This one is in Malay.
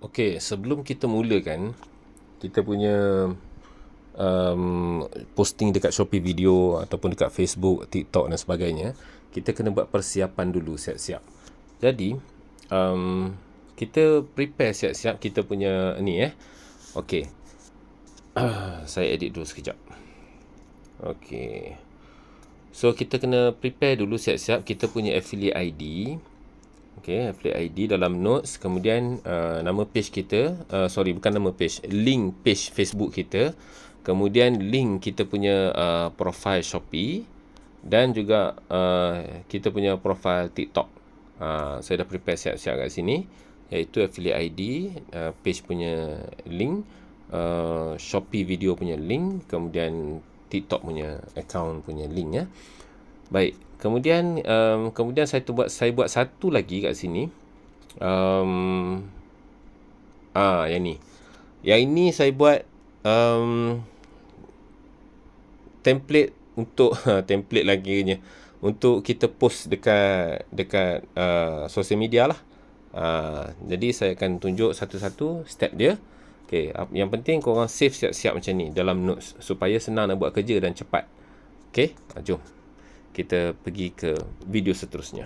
Okey, sebelum kita mulakan kita punya posting dekat Shopee Video ataupun dekat Facebook, TikTok dan sebagainya, kita kena buat persiapan dulu siap-siap. Jadi, kita prepare siap-siap kita punya ni Okey, saya edit dulu sekejap. Okey. So, kita kena prepare dulu siap-siap kita punya affiliate ID. Okay, affiliate ID dalam notes, kemudian nama page kita, bukan nama page, link page Facebook kita, kemudian link kita punya profile Shopee dan juga kita punya profile TikTok. Saya dah prepare siap-siap kat sini, iaitu affiliate ID, page punya link, Shopee video punya link, kemudian TikTok punya account punya link Baik, kemudian saya buat satu lagi kat sini. Yang ni. Yang ini saya buat template untuk template laginya untuk kita post dekat social media lah. Jadi saya akan tunjuk satu-satu step dia. Okey, yang penting korang save siap-siap macam ni dalam notes supaya senang nak buat kerja dan cepat. Okey, jom kita pergi ke video seterusnya.